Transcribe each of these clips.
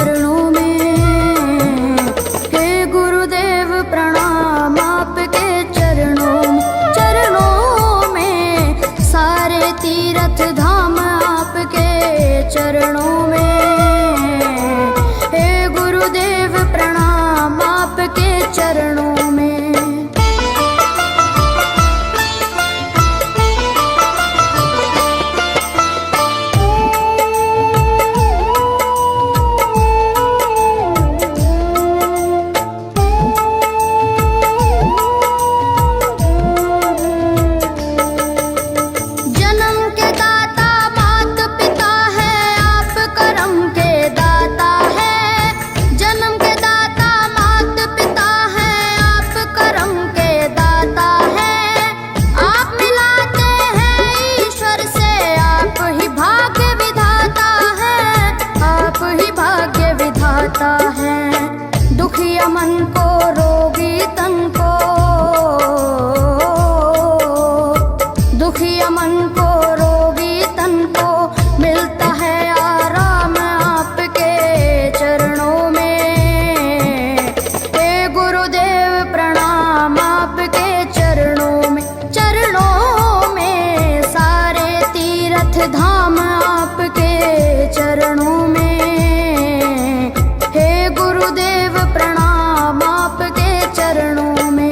चरणों में। हे गुरुदेव प्रणाम आपके चरणों में, सारे तीर्थ धाम आपके चरणों में। हे गुरुदेव प्रणाम आपके चरणों में। दुखिया मन को रोगी तन को, दुखिया मन को रोगी तन को मिलता है आराम आपके चरणों में। हे गुरुदेव प्रणाम आपके चरणों में, सारे तीर्थ धाम आपके चरणों में। गुरुदेव प्रणाम आपके चरणों में।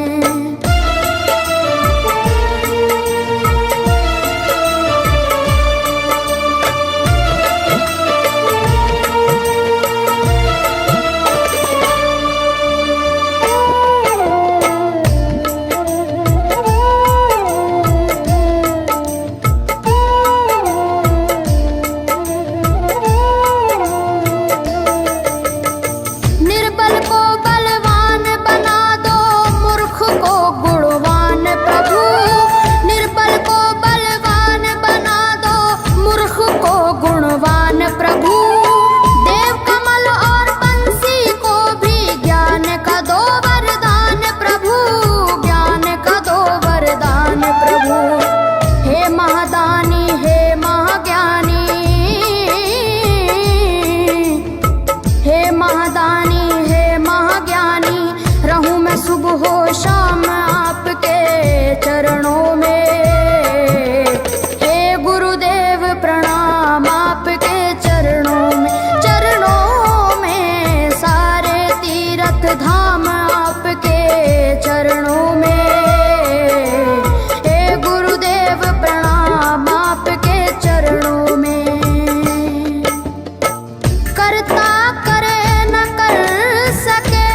सुबह शाम आपके चरणों में। हे गुरुदेव प्रणाम आपके चरणों में, सारे तीर्थ धाम आपके चरणों में। हे गुरुदेव प्रणाम आपके चरणों में। करता करे न कर सके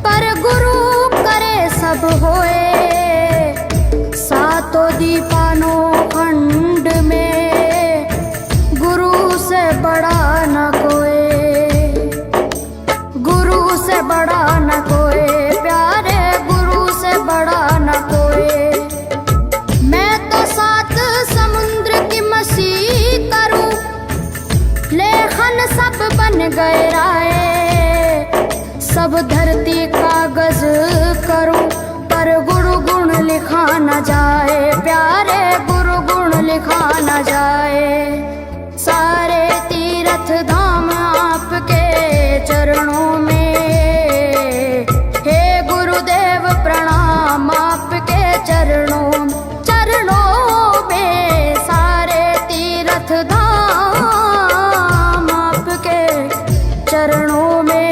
पर गुरु करे सब होए, सातों दीपानों खंड में गुरु से बड़ा न कोई, गुरु से बड़ा न कोई, प्यारे गुरु से बड़ा न कोई। मैं तो सात समुद्र की मसीह करूं, लेखन सब बन गए राय, सब धरती कागज करूं पर गुरु गुण लिखा न जाए, प्यारे गुरु गुण लिखा न जाए। सारे तीर्थ धाम आपके चरणों में। हे गुरुदेव प्रणाम आपके चरणों में, सारे तीर्थ धाम आपके चरणों में।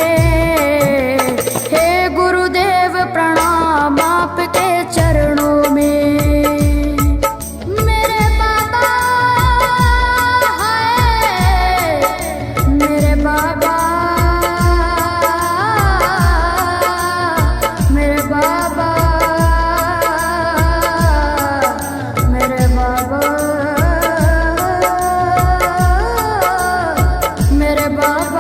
प्रणाम आपके चरणों में। मेरे बाबा है, मेरे बाबा, मेरे बाबा, मेरे बाबा, मेरे बाबा।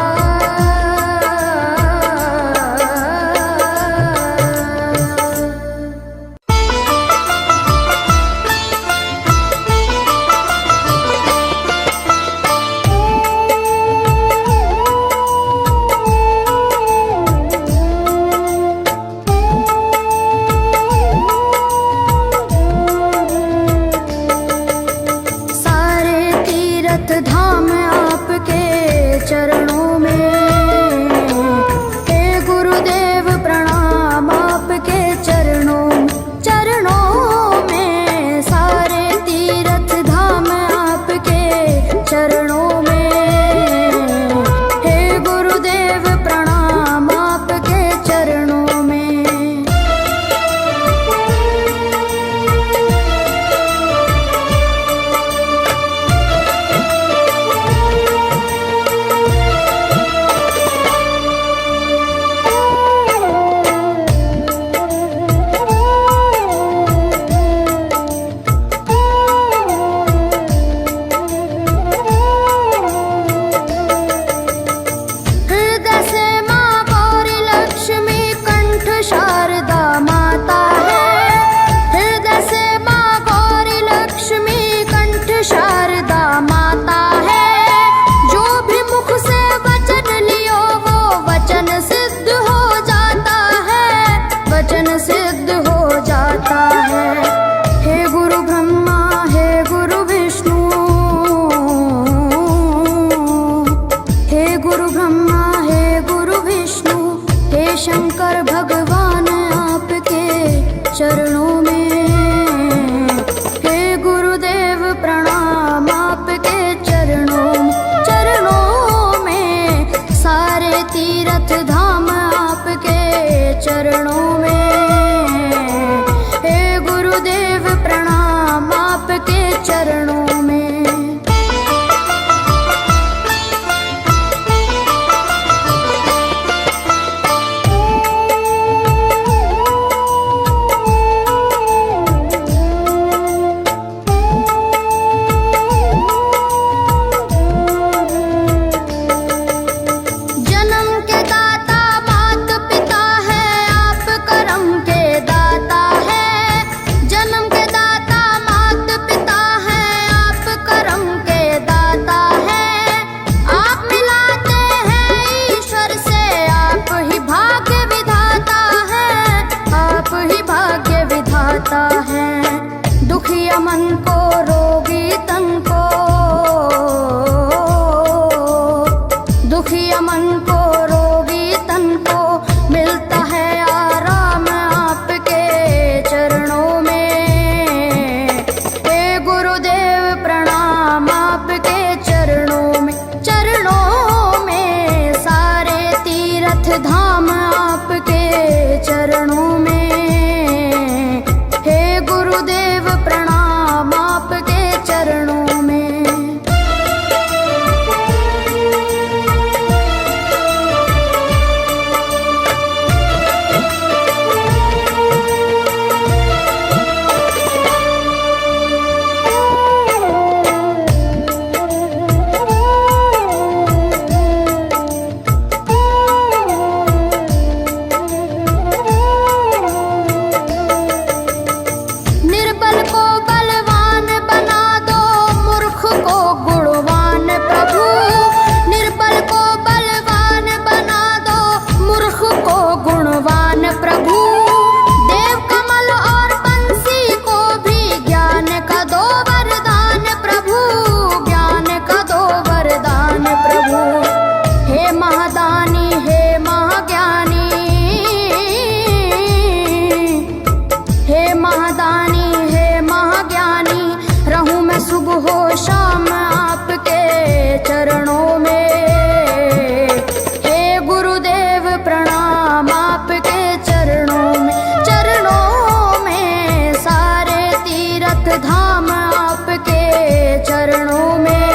मन को रोगी तन को मिलता है आराम आपके चरणों में। हे गुरुदेव प्रणाम आपके चरणों में, चरणों में सारे तीर्थ धाम आपके चरणों में। हे गुरुदेव प्रणाम आपके चरणों में। निर्बल को बलवान बना दो, मूर्ख को गुणवान प्रभु। निर्बल को बलवान बना दो, मूर्ख को गुणवान प्रभु। देव कमल और बंसी को भी ज्ञान का दो वरदान प्रभु, ज्ञान का दो वरदान प्रभु। हे महादानी हे महाज्ञानी, हे महादानी हे महाज्ञानी, रहूं मैं सुबह शाम आपके चरणों में। हे गुरुदेव प्रणाम आपके चरणों में, चरणों में सारे तीर्थ धाम आपके चरणों में।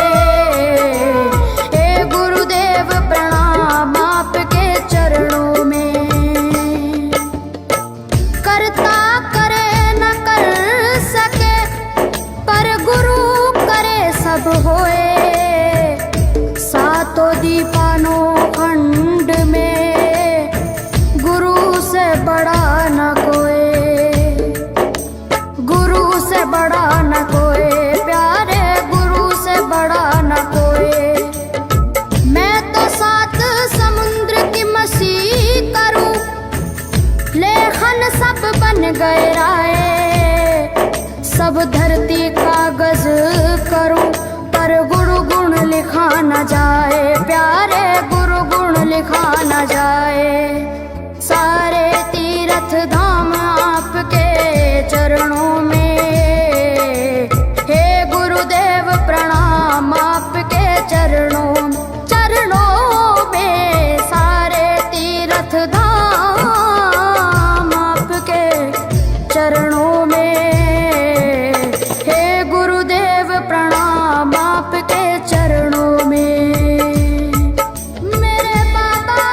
हे गुरुदेव प्रणाम आपके चरणों में। करता करे न कर सके, पर गुरु करे सब होए। सातों दीपानों खंड में गुरु से बड़ा न कोई, गुरु से बड़ा न कोई, प्यारे गुरु से बड़ा न कोई। मैं तो सात समुद्र की मसी करूं, लेखन सब बन गए राय। सब धरती कागज करूं, पर गुरु गुण लिखा न जाए, प्यारे गुरु गुण लिखा न जाए। सारे तीर्थ धाम आपके चरणों में। हे गुरुदेव प्रणाम आपके चरणों में, चरणों में सारे तीर्थ धाम आपके चरणों में। हे गुरुदेव प्रणाम आपके चरणों में। मेरे बाबा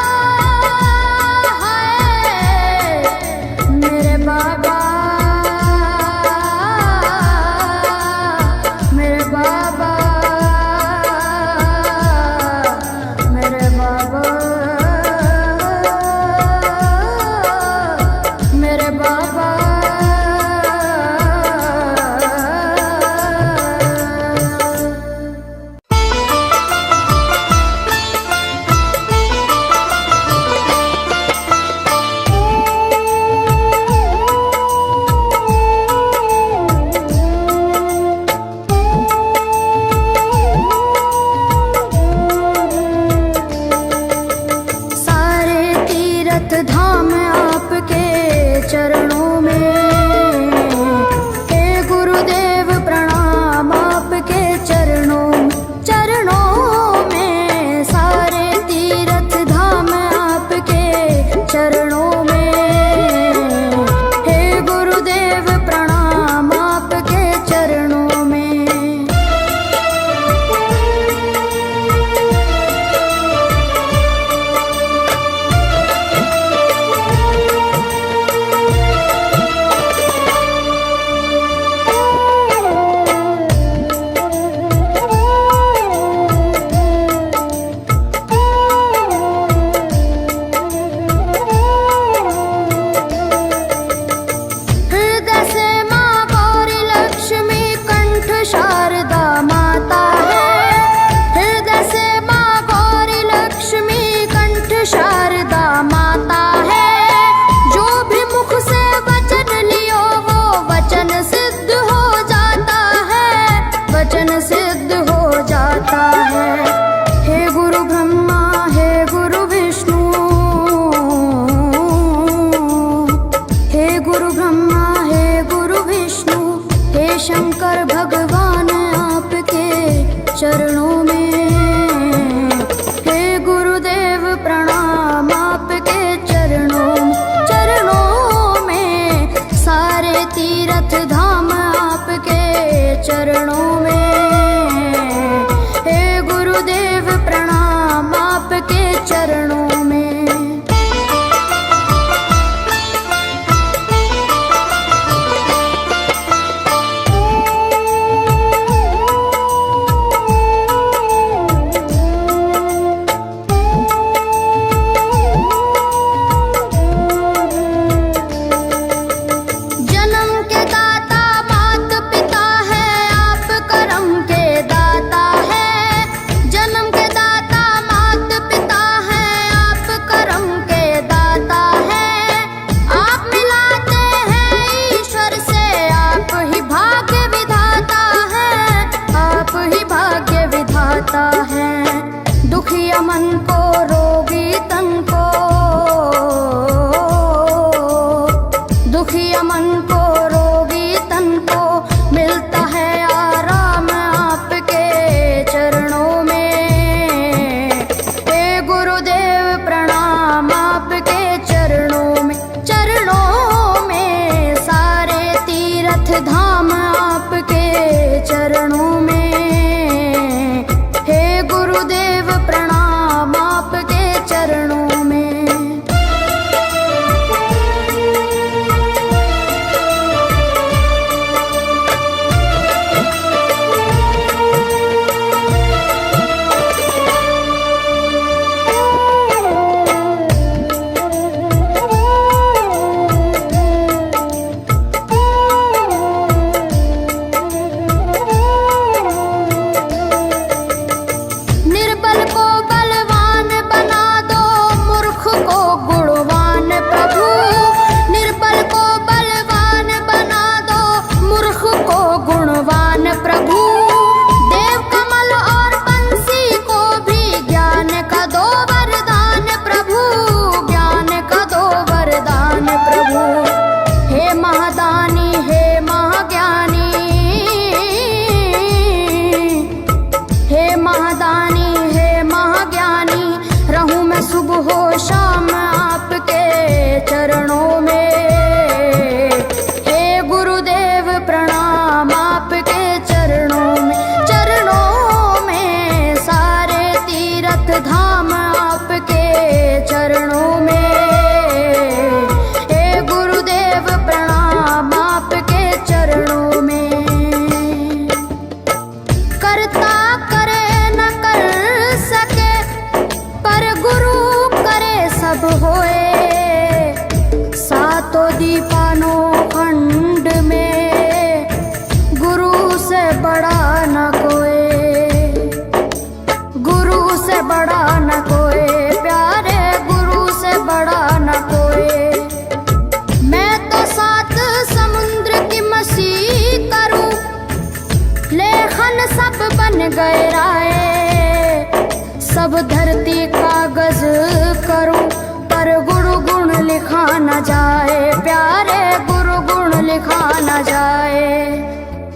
लिखा न जाए, प्यारे गुरु गुण लिखा न जाए।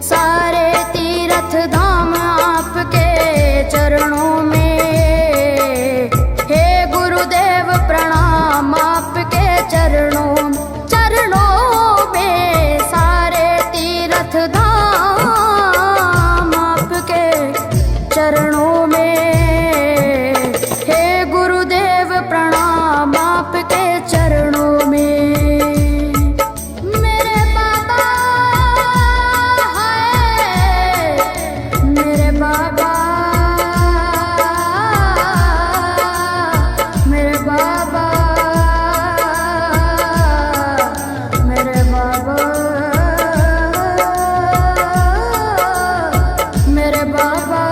सारे तीर्थ धाम आपके चरणों में, हे गुरुदेव प्रणाम आपके चरणों में। सारे तीर्थ धाम आपके चरणों में, हे गुरुदेव प्रणाम आपके चरणों में। मेरे बाबा है, मेरे बाबा, मेरे बाबा, मेरे बाबा, मेरे बाबा।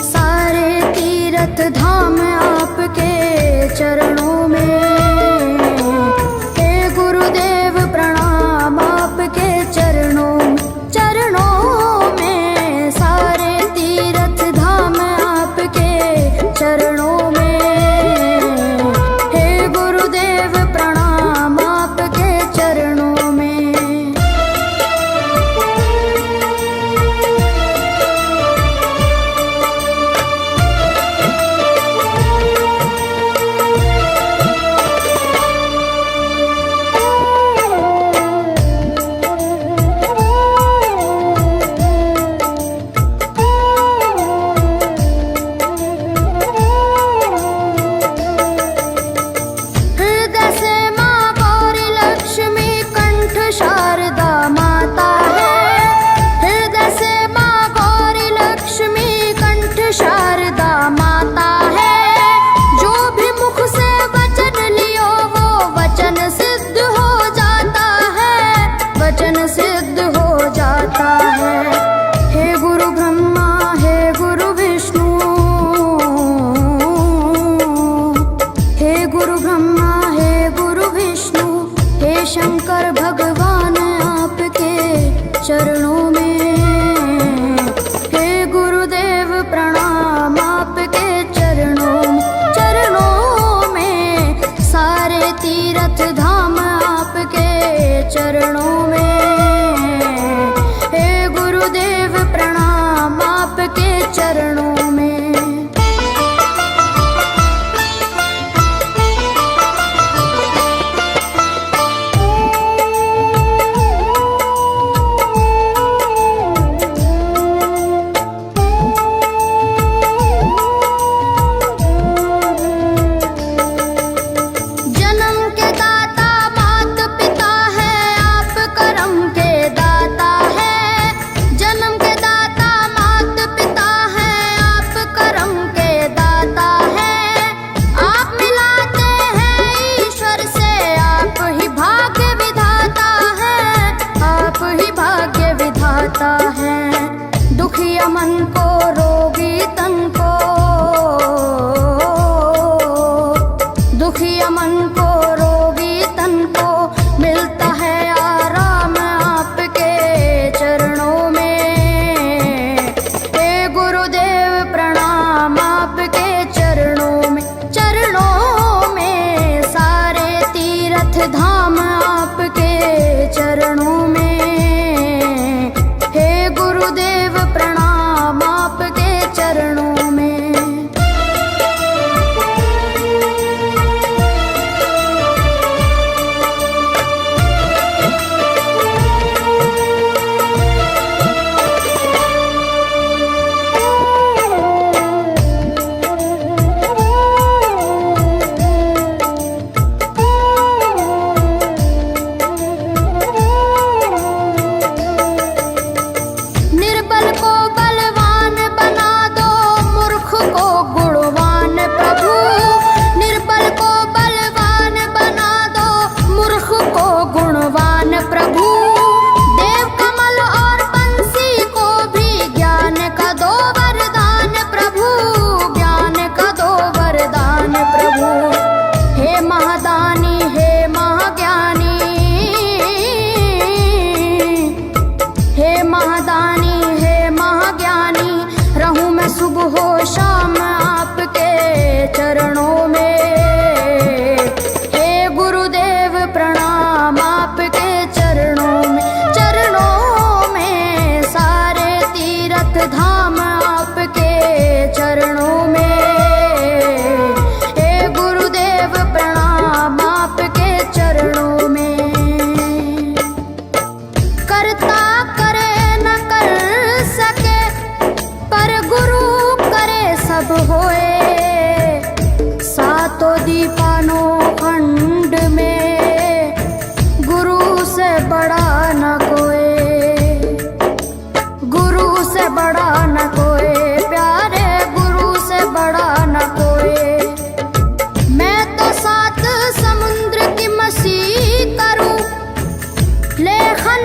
सारे तीर्थ धाम आपके चरणों में, हे गुरुदेव प्रणाम आपके चरणों में। सारे तीर्थ धाम आपके चरणों में, हे गुरुदेव प्रणाम आपके चरणों में। हृदय से माँ गौरी लक्ष्मी कंठ शारदा माता है। हृदय से माँ गौरी लक्ष्मी कंठ शारदा माता है। जो भी मुख से वचन लियो वो वचन सिद्ध हो जाता है, वचन सिद्ध हो जाता है। हे गुरु ब्रह्मा, हे गुरु विष्णु, हे गुरु ब्रह्मा, हे गुरु विष्णु, हे शंकर भगवान आपके चरणों में, हे गुरुदेव प्रणाम आपके चरणों में। सारे तीर्थ धाम आपके चरणों में, हे गुरुदेव प्रणाम आपके चरणों में।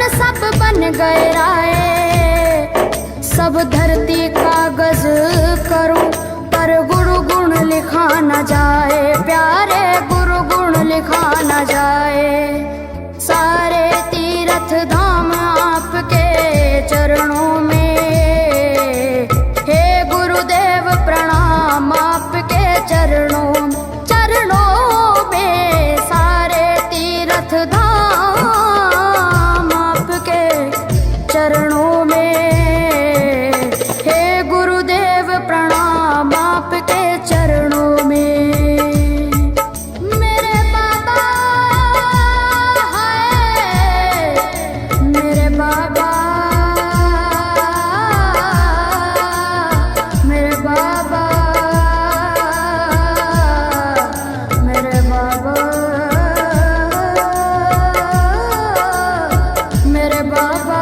सब बन गए राय। सब धरती कागज करूं पर गुरु गुण लिखा न जाए, प्यारे गुरु गुण लिखा न जाए। सारे तीर्थ धाम आपके चरणों में, हे गुरुदेव प्रणाम आपके चरणों में। सारे तीर्थ धाम आपके चरणों में, हे गुरुदेव प्रणाम आपके चरणों में। मेरे बाबा है, मेरे बाबा, मेरे बाबा, मेरे बाबा, मेरे बाबा।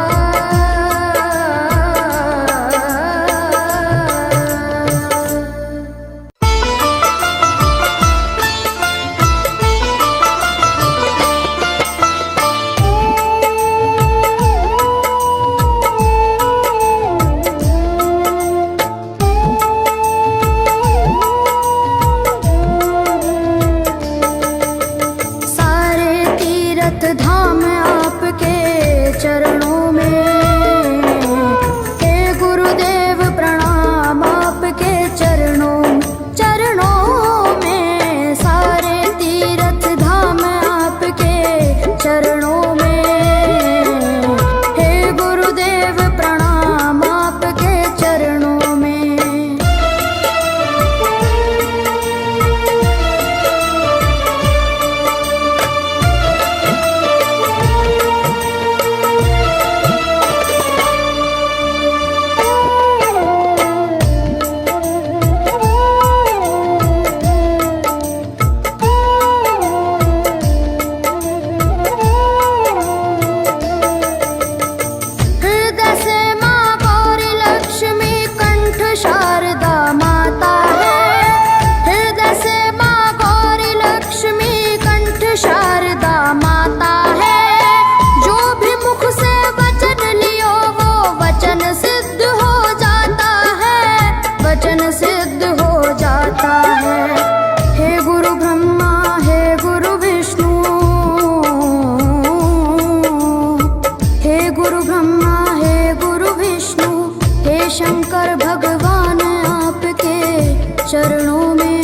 सारे तीर्थ धाम आपके चरणों में, हे गुरुदेव प्रणाम आपके चरणों में। सारे तीर्थ धाम आपके चरणों में, हे गुरुदेव प्रणाम आपके चरणों में। हृदय से माँ गौरी लक्ष्मी कंठ शारदा माता है। हृदय से माँ गौरी लक्ष्मी कंठ शारदा माता है। जो भी मुख से वचन लियो वो वचन सिद्ध हो जाता है, वचन सिद्ध हो जाता है। हे गुरु ब्रह्मा, हे गुरु विष्णु, हे गुरु ब्रह्मा, हे गुरु विष्णु, हे शंकर भगवान आपके चरणों में,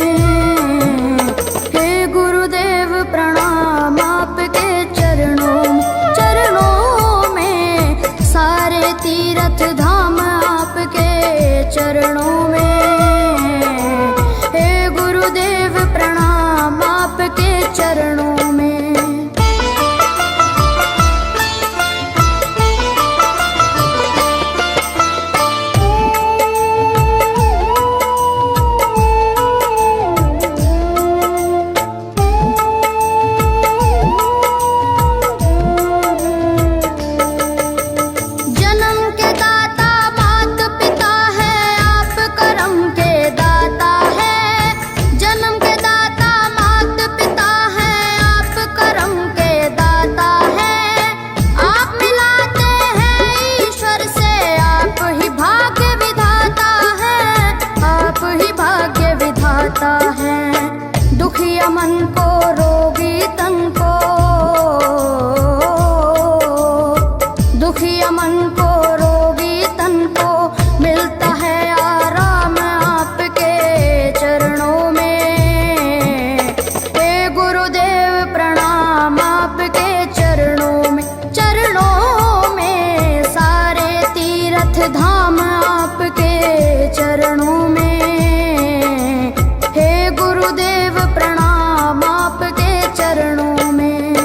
हे गुरुदेव प्रणाम आपके चरणों में। सारे तीर्थ धाम आपके चरणों में, हे गुरुदेव प्रणाम आपके चरणों में। जन्म के दाता मात पिता है, आप करम के दाता है। जन्म के दाता मात पिता है, आप करम के दाता है। आप मिलाते हैं ईश्वर से, आप ही भाग्य विधाता है, आप ही भाग्य विधाता है। दुखिया मन को, रोगी तन को, दुखिया मन को, रोगी तन को मिलता है आराम आपके चरणों में। हे गुरुदेव प्रणाम आपके चरणों में। सारे तीर्थ धाम आपके चरणों में, हे गुरुदेव प्रणाम आपके चरणों में।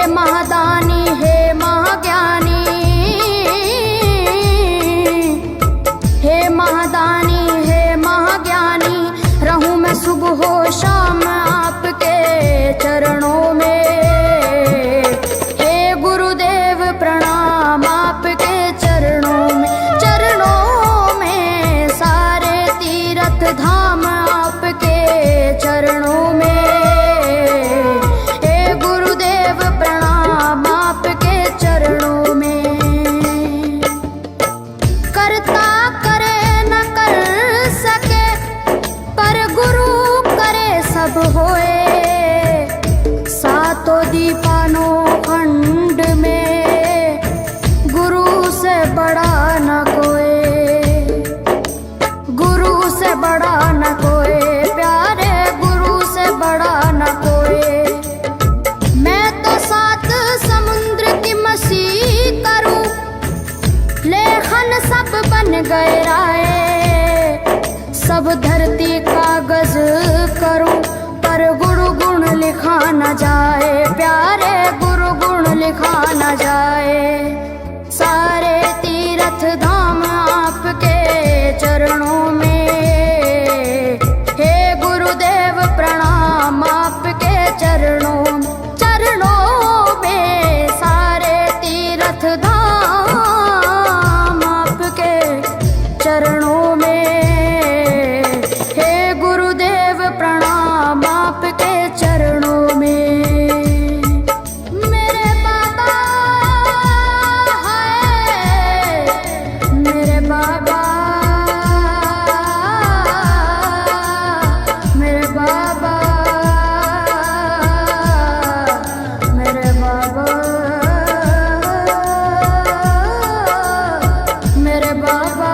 महादानी हे महाज्ञानी, हे महादानी हे महाज्ञानी, रहूं मैं सुबह हो शाम आपके चरणों में। हे गुरुदेव प्रणाम आपके चरणों में, चरणों में सारे तीर्थ धाम आपके चरणों में। गए राय सब धरती कागज करूं, पर गुरु गुण लिखा न जाए, प्यारे गुरु गुण लिखा न जाए। सारे तीर्थ धाम आपके चरणों में, हे गुरुदेव प्रणाम आपके चरणों में, चरणों में सारे तीर्थ धाम चरणों में। हे गुरुदेव प्रणाम आपके चरणों में। मेरे बाबा है, मेरे बाबा, मेरे बाबा, मेरे बाबा, मेरे बाबा।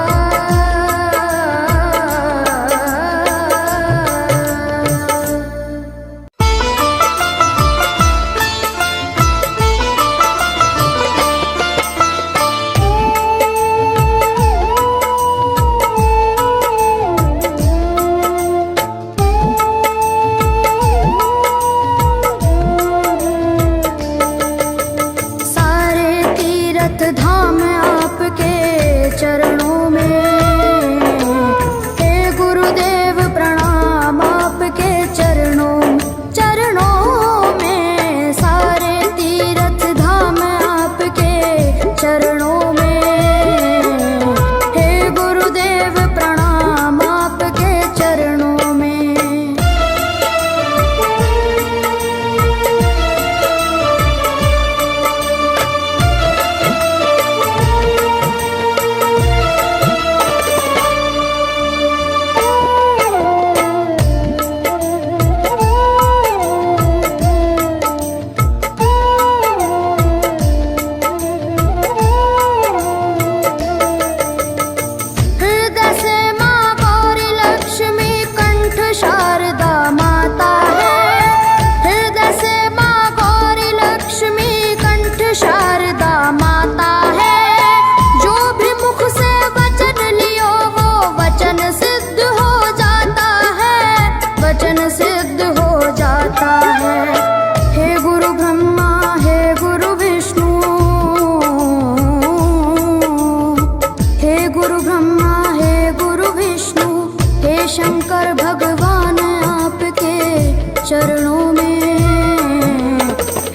चरणों में,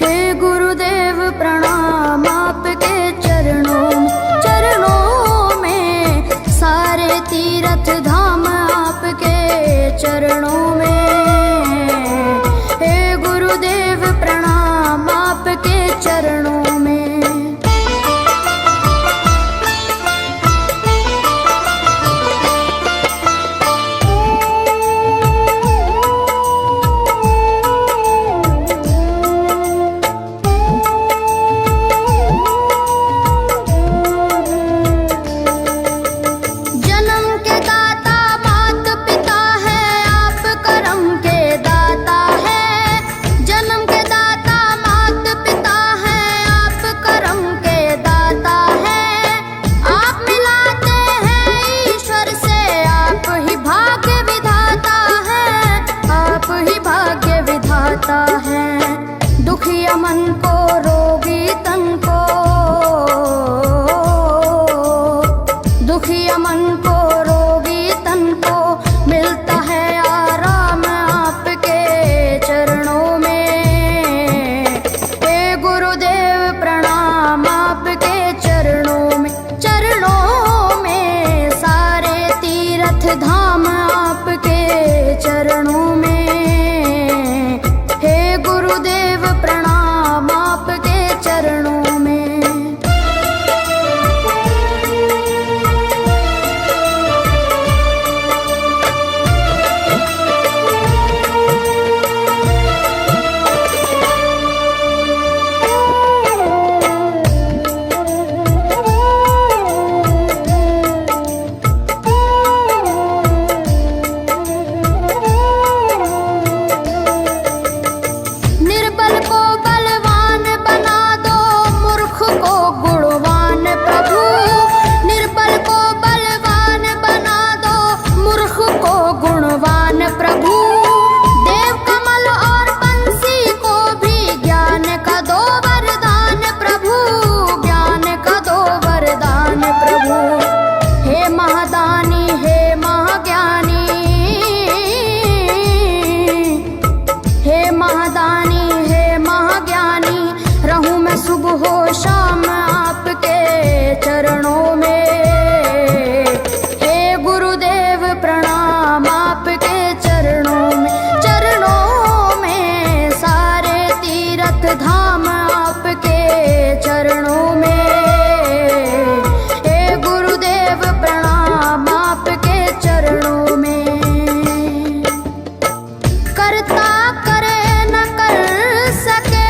हे गुरुदेव प्रणाम आपके चरणों में, चरणों में सारे तीर्थ धाम आपके चरणों में, हे गुरुदेव प्रणाम आपके चरणों में। सुबह शाम आपके चरणों में। हे गुरुदेव प्रणाम आपके चरणों में, चरणों में सारे तीर्थ धाम आपके चरणों में। हे गुरुदेव प्रणाम आपके चरणों में। करता करे न कर सके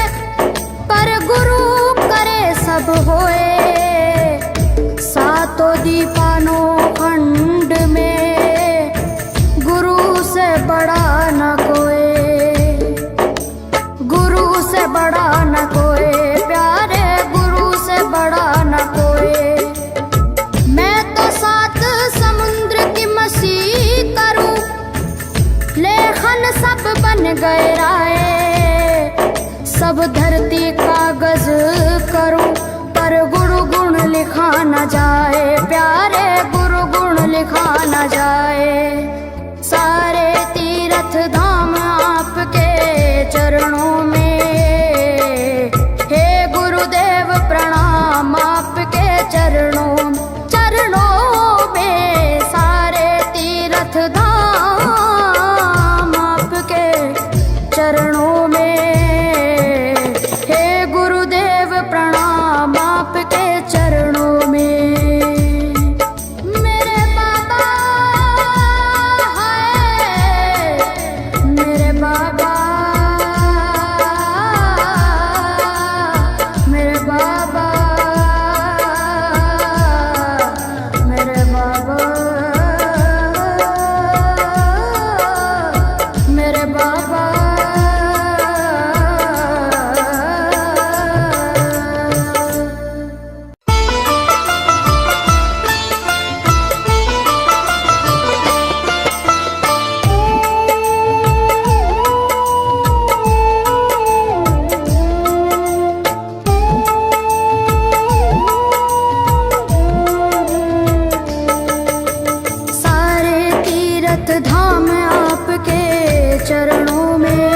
पर गुरु करे सब होए। सातों दीपानो खंड में गुरु से बड़ा न कोई, गुरु से बड़ा न कोई, प्यारे गुरु से बड़ा न कोई। मैं तो सात समुद्र की मसीह करूं, लेखन सब बन गए राय। सब धरती कागज करूं पर गुरु गुण लिखा न जाए, प्यारे गुरु गुण लिखा न जाए। सारे तीर्थ धाम आपके चरणों में। हे गुरुदेव प्रणाम आपके चरणों में, चरणों में सारे तीर्थ धाम आपके चरणों में। हे गुरुदेव प्रणाम आपके चरणों में। मेरे बाबा हाय, मेरे बाबा, मेरे बाबा, मेरे बाबा, मेरे बाबा। सारे तीर्थ धाम आपके चरणों में।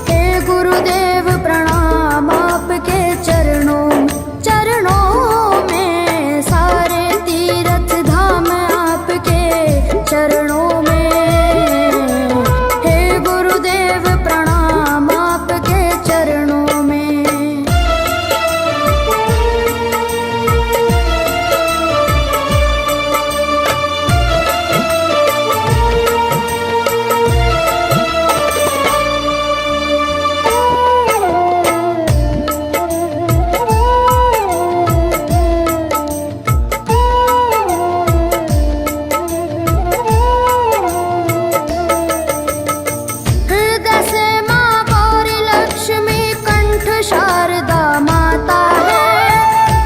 हे गुरुदेव प्रणाम आपके चरणों में, चरणों में सारे तीर्थ धाम आपके चरणों में। हे गुरुदेव प्रणाम आपके चरणों में। हृदय से माँ गौरी लक्ष्मी कंठ शारदा माता है।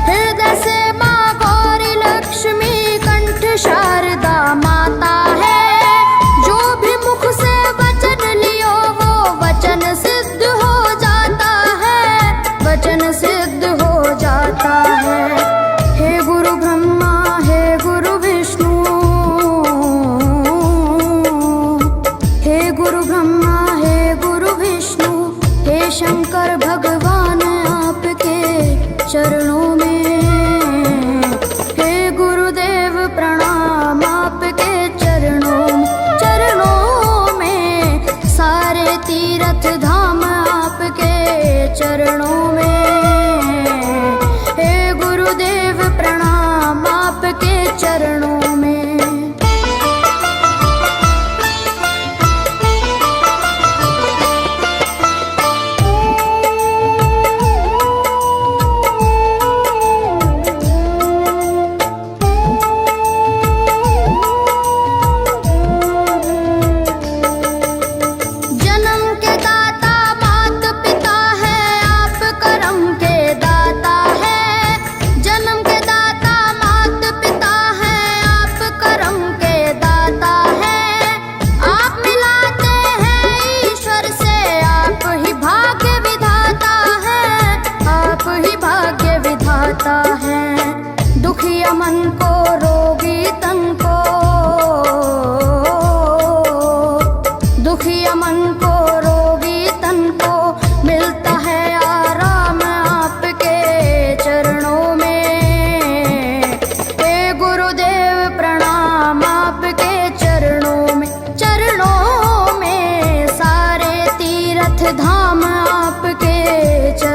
हृदय से माँ गौरी लक्ष्मी कंठ शारदा माता है। जो भी मुख से वचन लियो वो वचन सिद्ध हो जाता है, वचन सिद्ध हो जाता है। हे गुरु ब्रह्मा हे गुरु विष्णु, हे गुरु ब्रह्मा हे गुरु विष्णु, हे शंकर भगवान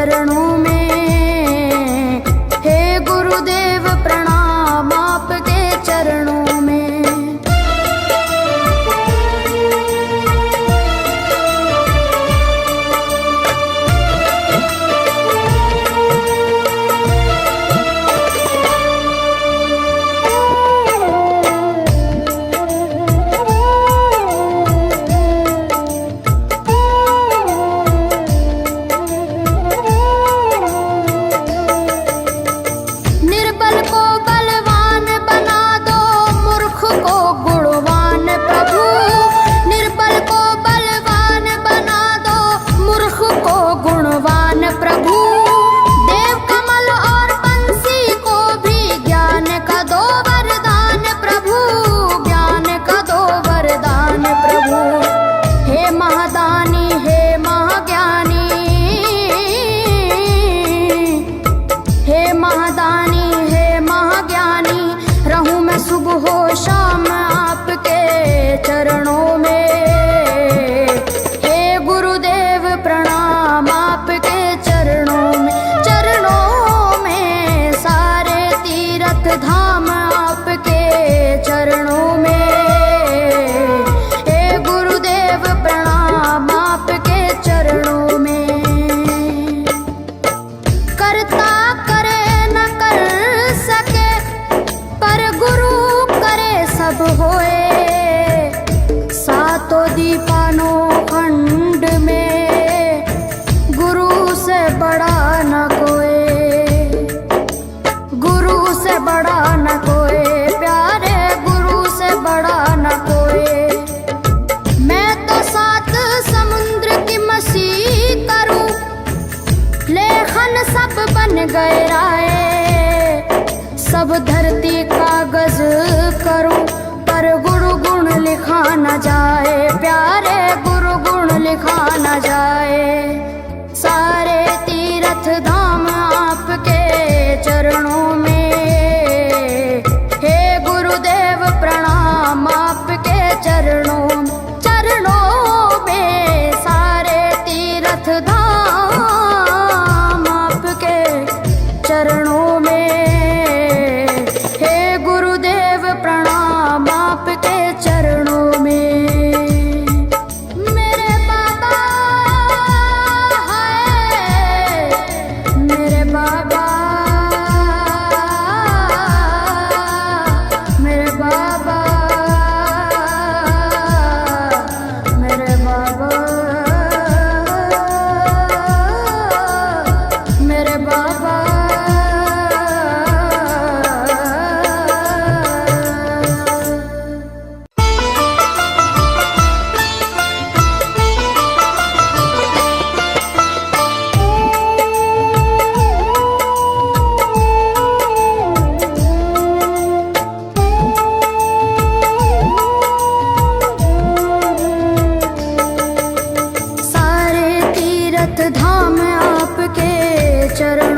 चरणों में। हे गुरुदेव प्रणाम आपके चरणों में। निर्बल को बलवान बना दो, मूर्ख को गुणवान प्रभु। निर्बल को बलवान बना दो, मूर्ख को गुणवान प्रभु। देव कमल और बंसी को भी ज्ञान का दो वरदान प्रभु, ज्ञान का दो वरदान प्रभु। हे महादानी, हे महाज्ञानी, हे महादानी, हे महाज्ञानी, रहूं मैं सुबह हो शाम आपके चरणों में। हे गुरुदेव प्रणाम आपके चरणों में। चरणों में सारे तीर्थ धाम आपके चरणों में। हे गुरुदेव प्रणाम आपके चरणों में। करता करे न कर सके, पर गुरु करे सब होए। सातों दीपानों खंड में गुरु से बड़ा न कोई, गुरु से बड़ा न कोई, प्यारे गुरु से बड़ा न कोई। मैं तो सात समुद्र की मसी करूं, लेखन सब बन गए राय। सब धरती कागज करूं, पर गुरु गुण लिखा न जाए, प्यारे गुरु गुण लिखा न जाए। सारे तीर्थ धाम आपके चरणों में। हे गुरुदेव प्रणाम आपके चरणों में। चरणों में सारे तीर्थ धाम आपके चरणों में। हे गुरुदेव प्रणाम आपके चरणों में। मेरे बाबा हाय, मेरे बाबा, मेरे बाबा, मेरे बाबा, मेरे बाबा। सारे तीर्थ धाम आपके चरण